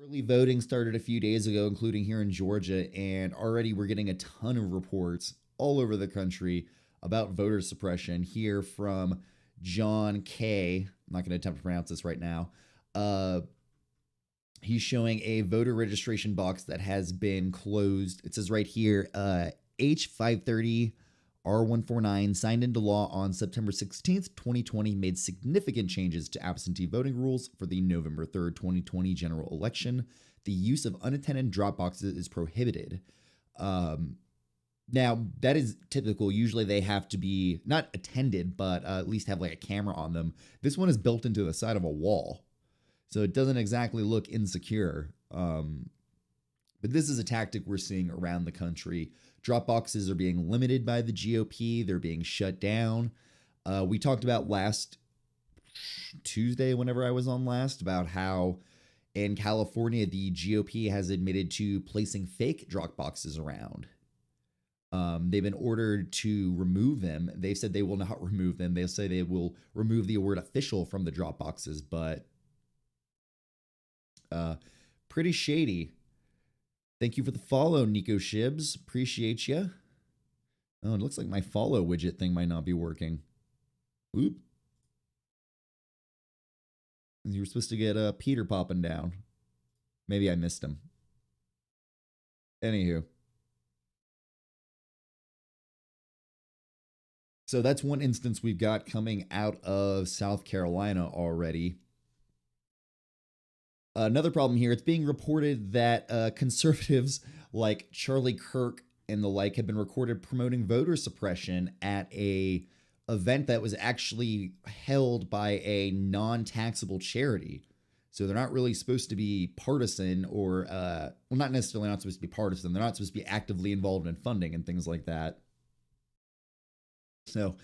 Early voting started a few days ago, including here in Georgia, and already we're getting a ton of reports all over the country about voter suppression. Here from John K. I'm not going to attempt to pronounce this right now. He's showing a voter registration box that has been closed. It says right here, H530 R149 signed into law on September 16th, 2020, made significant changes to absentee voting rules for the November 3rd, 2020 general election. The use of unattended drop boxes is prohibited. Now, that is typical. Usually they have to be not attended, but at least have like a camera on them. This one is built into the side of a wall, so it doesn't exactly look insecure. But this is a tactic we're seeing around the country. Drop boxes are being limited by the GOP. They're being shut down. We talked about last Tuesday, whenever I was on last, about how in California, the GOP has admitted to placing fake drop boxes around. They've been ordered to remove them. They've said they will not remove them. They'll say they will remove the word official from the drop boxes, but pretty shady. Thank you for the follow, Nico Shibs. Appreciate you. Oh, it looks like my follow widget thing might not be working. Oop. You were supposed to get Peter popping down. Maybe I missed him. Anywho. So that's one instance we've got coming out of South Carolina already. Another problem here, it's being reported that conservatives like Charlie Kirk and the like have been recorded promoting voter suppression at a event that was actually held by a non-taxable charity. So they're not really supposed to be partisan or, well, not necessarily not supposed to be partisan. They're not supposed to be actively involved in funding and things like that. So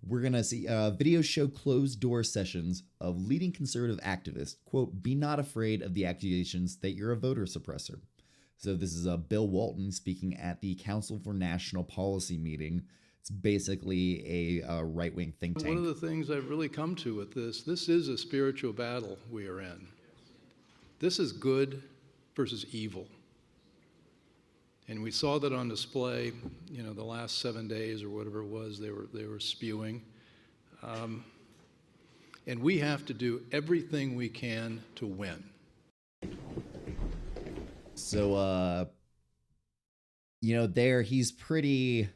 we're going to see videos show closed door sessions of leading conservative activists. Quote, be not afraid of the accusations that you're a voter suppressor. So this is Bill Walton speaking at the Council for National Policy meeting. It's basically a right-wing think tank. One of the things I've really come to with this is a spiritual battle we are in. This is good versus evil. And we saw that on display, you know, the last 7 days or whatever it was they were spewing. And we have to do everything we can to win. So, you know, there he's pretty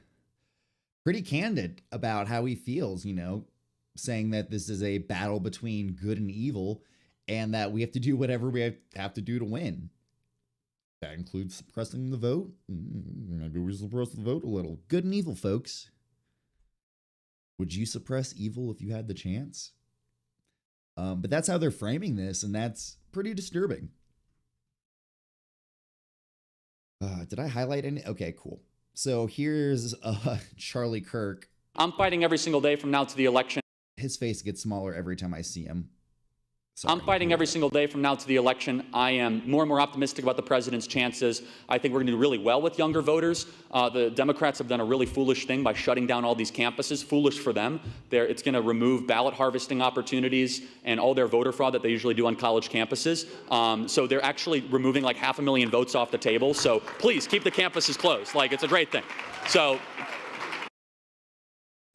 candid about how he feels, you know, saying that this is a battle between good and evil and that we have to do whatever we have to do to win. That includes suppressing the vote. Maybe we suppress the vote a little. Good and evil, folks. Would you suppress evil if you had the chance? But that's how they're framing this, and that's pretty disturbing. Did I highlight any? Okay, cool. So here's Charlie Kirk. I'm fighting every single day from now to the election. His face gets smaller every time I see him. Sorry. I'm fighting every single day from now to the election. I am more and more optimistic about the president's chances. I think we're going to do really well with younger voters. The Democrats have done a really foolish thing by shutting down all these campuses. Foolish for them. It's going to remove ballot harvesting opportunities and all their voter fraud that they usually do on college campuses. So they're actually removing like 500,000 votes off the table. So please keep the campuses closed. Like, it's a great thing. So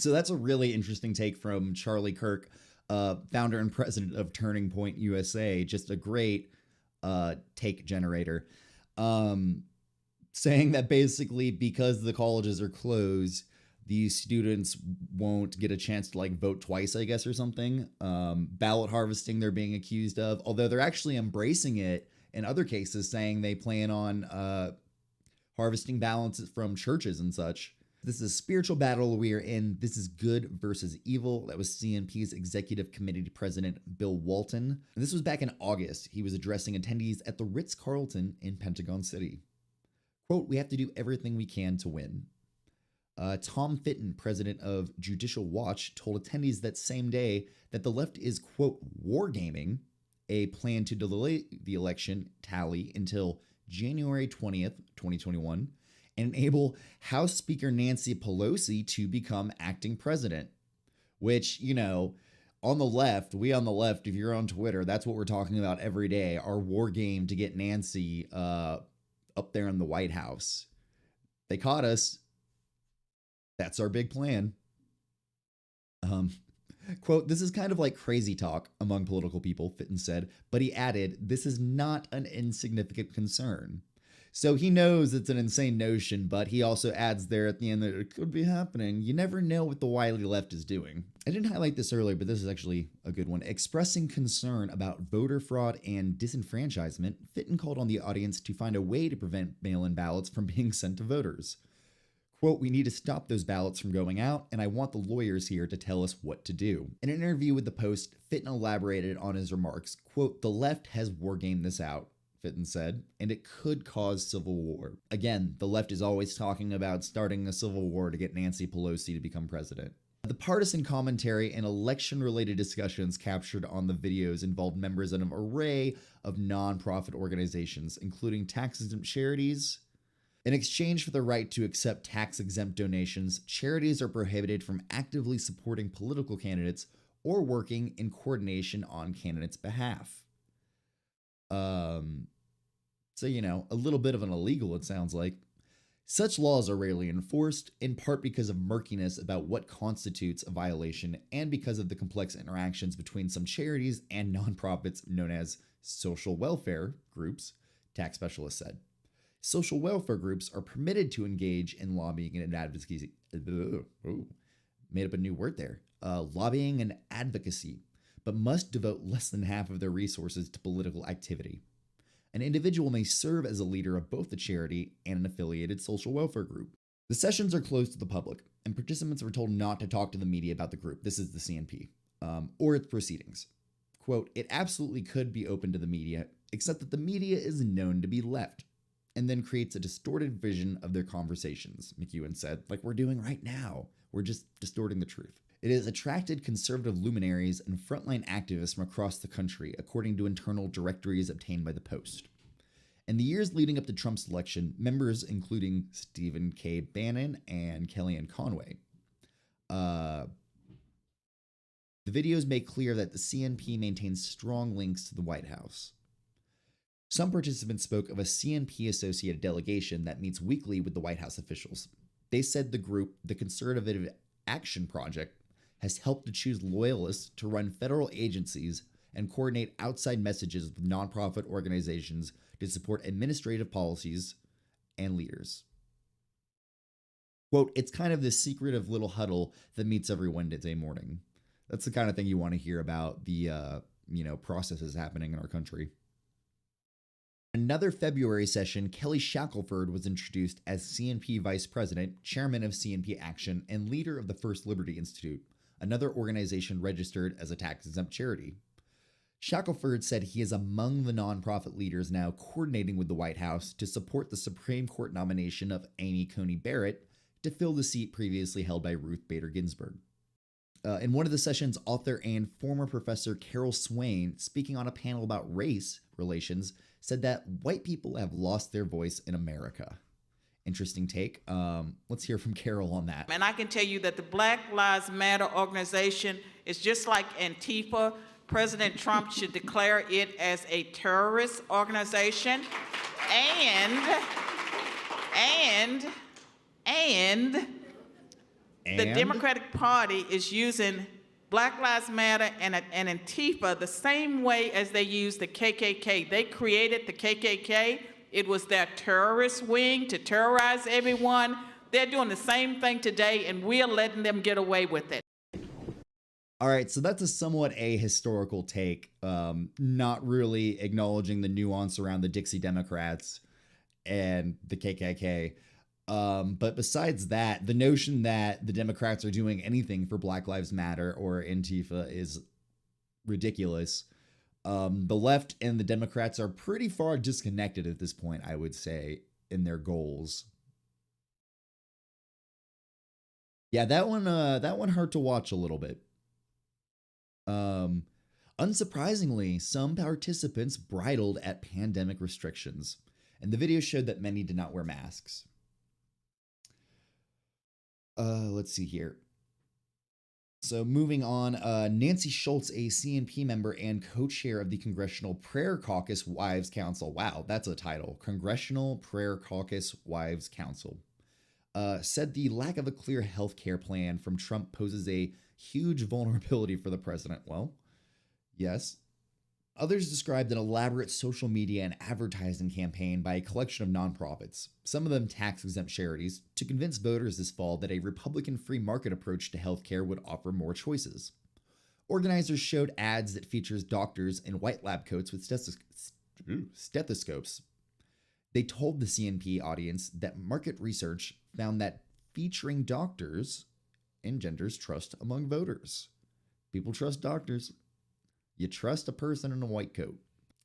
that's a really interesting take from Charlie Kirk, founder and president of Turning Point USA, just a great take generator, saying that basically because the colleges are closed, these students won't get a chance to like vote twice, I guess, or something. Ballot harvesting they're being accused of, although they're actually embracing it in other cases, saying they plan on harvesting ballots from churches and such. This is a spiritual battle we are in. This is good versus evil. That was CNP's Executive Committee President Bill Walton. And this was back in August. He was addressing attendees at the Ritz-Carlton in Pentagon City. Quote, we have to do everything we can to win. Tom Fitton, president of Judicial Watch, told attendees that same day that the left is, quote, wargaming a plan to delay the election tally until January 20th, 2021, and enable House Speaker Nancy Pelosi to become acting president, which, you know, On the left, if you're on Twitter, that's what we're talking about every day. Our war game to get Nancy up there in the White House. They caught us. That's our big plan. Quote, this is kind of like crazy talk among political people, Fitton said, but he added, this is not an insignificant concern. So he knows it's an insane notion, but he also adds there at the end that it could be happening. You never know what the wily left is doing. I didn't highlight this earlier, but this is actually a good one. Expressing concern about voter fraud and disenfranchisement, Fitton called on the audience to find a way to prevent mail-in ballots from being sent to voters. Quote, we need to stop those ballots from going out, and I want the lawyers here to tell us what to do. In an interview with the Post, Fitton elaborated on his remarks. Quote, the left has wargamed this out, Fitton said, and it could cause civil war. Again, the left is always talking about starting a civil war to get Nancy Pelosi to become president. The partisan commentary and election-related discussions captured on the videos involved members of an array of nonprofit organizations, including tax-exempt charities. In exchange for the right to accept tax-exempt donations, charities are prohibited from actively supporting political candidates or working in coordination on candidates' behalf. So, a little bit of an illegal, it sounds like. Such laws are rarely enforced, in part because of murkiness about what constitutes a violation and because of the complex interactions between some charities and nonprofits known as social welfare groups, tax specialists said. Social welfare groups are permitted to engage in lobbying and advocacy. Made up a new word there. Lobbying and advocacy, but must devote less than half of their resources to political activity. An individual may serve as a leader of both the charity and an affiliated social welfare group. The sessions are closed to the public, and participants were told not to talk to the media about the group. This is the CNP, or its proceedings. Quote, it absolutely could be open to the media, except that the media is known to be left, and then creates a distorted vision of their conversations, McEwen said, like we're doing right now. We're just distorting the truth. It has attracted conservative luminaries and frontline activists from across the country, according to internal directories obtained by the Post. In the years leading up to Trump's election, members including Stephen K. Bannon and Kellyanne Conway. The videos make clear that the CNP maintains strong links to the White House. Some participants spoke of a CNP-associated delegation that meets weekly with the White House officials. They said the group, the Conservative Action Project, has helped to choose loyalists to run federal agencies and coordinate outside messages with nonprofit organizations to support administrative policies and leaders. Quote, it's kind of this secretive little huddle that meets every Wednesday morning. That's the kind of thing you want to hear about the, processes happening in our country. Another February session, Kelly Shackelford was introduced as CNP Vice President, Chairman of CNP Action, and leader of the First Liberty Institute, another organization registered as a tax-exempt charity. Shackelford said he is among the nonprofit leaders now coordinating with the White House to support the Supreme Court nomination of Amy Coney Barrett to fill the seat previously held by Ruth Bader Ginsburg. In one of the sessions, author and former professor Carol Swain, speaking on a panel about race relations, said that white people have lost their voice in America. Interesting take. Let's hear from Carol on that. And I can tell you that the Black Lives Matter organization is just like Antifa. President Trump should declare it as a terrorist organization. And the Democratic Party is using Black Lives Matter and Antifa the same way as they use the KKK. They created the KKK. It was their terrorist wing to terrorize everyone. They're doing the same thing today, and we're letting them get away with it. All right, so that's a somewhat ahistorical take, not really acknowledging the nuance around the Dixie Democrats and the KKK. But besides that, the notion that the Democrats are doing anything for Black Lives Matter or Antifa is ridiculous. The left and the Democrats are pretty far disconnected at this point, I would say, in their goals. Yeah, that one hurt to watch a little bit. Unsurprisingly, some participants bridled at pandemic restrictions, and the video showed that many did not wear masks. Let's see here. So moving on, Nancy Schultz, a CNP member and co-chair of the Congressional Prayer Caucus Wives Council. Wow, that's a title. Congressional Prayer Caucus Wives Council. Said the lack of a clear health care plan from Trump poses a huge vulnerability for the president. Well, yes. Others described an elaborate social media and advertising campaign by a collection of nonprofits, some of them tax-exempt charities, to convince voters this fall that a Republican free market approach to healthcare would offer more choices. Organizers showed ads that features doctors in white lab coats with stethoscopes. They told the CNP audience that market research found that featuring doctors engenders trust among voters. People trust doctors. You trust a person in a white coat.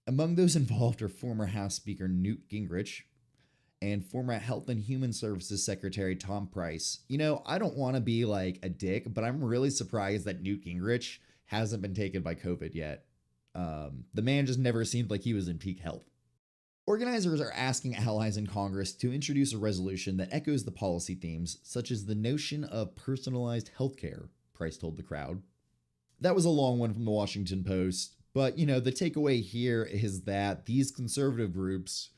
Among those involved are former House Speaker Newt Gingrich and former Health and Human Services Secretary Tom Price. You know, I don't want to be like a dick, but I'm really surprised that Newt Gingrich hasn't been taken by COVID yet. The man just never seemed like he was in peak health. Organizers are asking allies in Congress to introduce a resolution that echoes the policy themes, such as the notion of personalized healthcare, Price told the crowd. That was a long one from the Washington Post, but the takeaway here is that these conservative groups,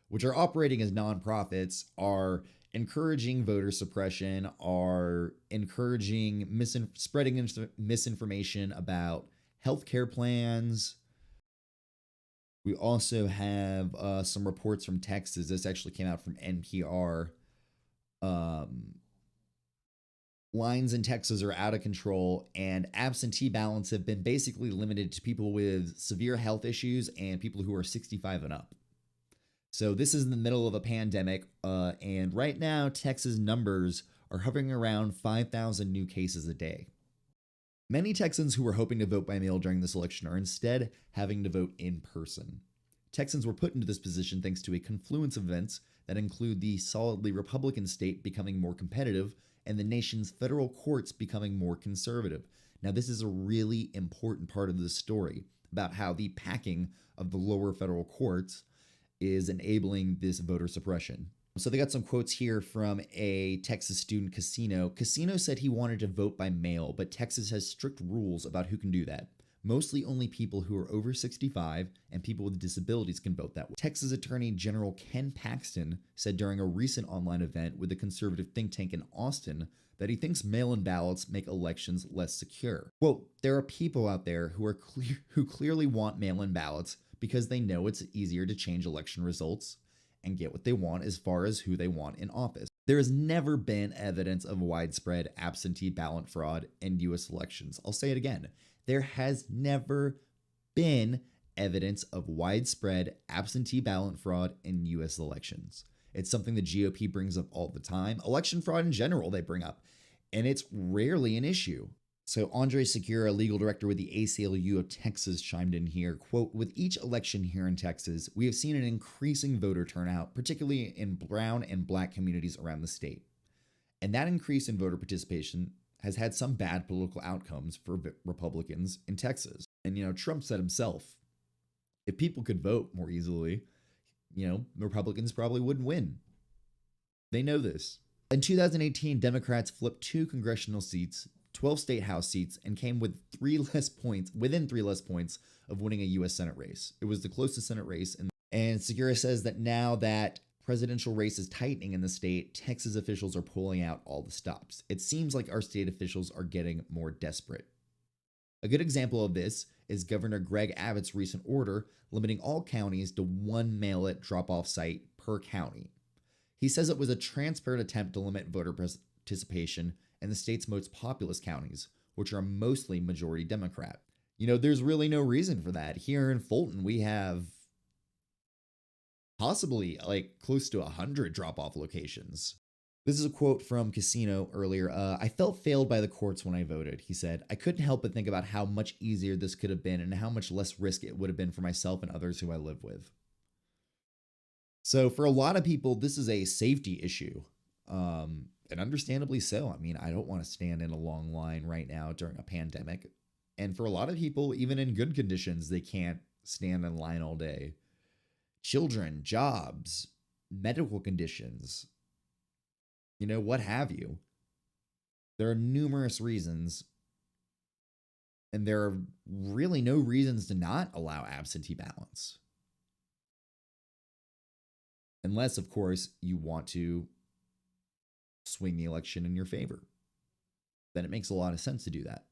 which are operating as nonprofits, are encouraging voter suppression, are encouraging spreading misinformation about healthcare plans. We also have some reports from Texas. This actually came out from NPR. Lines in Texas are out of control, and absentee ballots have been basically limited to people with severe health issues and people who are 65 and up. So this is in the middle of a pandemic, and right now, Texas numbers are hovering around 5,000 new cases a day. Many Texans who were hoping to vote by mail during this election are instead having to vote in person. Texans were put into this position thanks to a confluence of events that include the solidly Republican state becoming more competitive and the nation's federal courts becoming more conservative. Now, this is a really important part of the story about how the packing of the lower federal courts is enabling this voter suppression. So they got some quotes here from a Texas student, Casino. Casino said he wanted to vote by mail, but Texas has strict rules about who can do that. Mostly only people who are over 65 and people with disabilities can vote that way. Texas Attorney General Ken Paxton said during a recent online event with a conservative think tank in Austin that he thinks mail-in ballots make elections less secure. Quote, there are people out there who clearly want mail-in ballots because they know it's easier to change election results and get what they want as far as who they want in office. There has never been evidence of widespread absentee ballot fraud in U.S. elections. I'll say it again. There has never been evidence of widespread absentee ballot fraud in U.S. elections. It's something the GOP brings up all the time. Election fraud in general, they bring up, and it's rarely an issue. So Andre Segura, legal director with the ACLU of Texas, chimed in here, quote, with each election here in Texas, we have seen an increasing voter turnout, particularly in brown and black communities around the state. And that increase in voter participation has had some bad political outcomes for Republicans in Texas. And, Trump said himself, if people could vote more easily, Republicans probably wouldn't win. They know this. In 2018, Democrats flipped 2 congressional seats, 12 state house seats, and came within 3 less points of winning a U.S. Senate race. It was the closest Senate race. And Segura says that now that presidential race is tightening in the state, Texas officials are pulling out all the stops. It seems like our state officials are getting more desperate. A good example of this is Governor Greg Abbott's recent order limiting all counties to 1 mail-it drop-off site per county. He says it was a transparent attempt to limit voter participation in the state's most populous counties, which are mostly majority Democrat. There's really no reason for that. Here in Fulton, we have possibly close to 100 drop-off locations. This is a quote from Casino earlier. I felt failed by the courts when I voted, he said. I couldn't help but think about how much easier this could have been and how much less risk it would have been for myself and others who I live with. So for a lot of people, this is a safety issue, and understandably so. I mean, I don't want to stand in a long line right now during a pandemic. And for a lot of people, even in good conditions, they can't stand in line all day. Children, jobs, medical conditions, what have you. There are numerous reasons And there are really no reasons to not allow absentee ballots. Unless, of course, you want to swing the election in your favor. Then it makes a lot of sense to do that.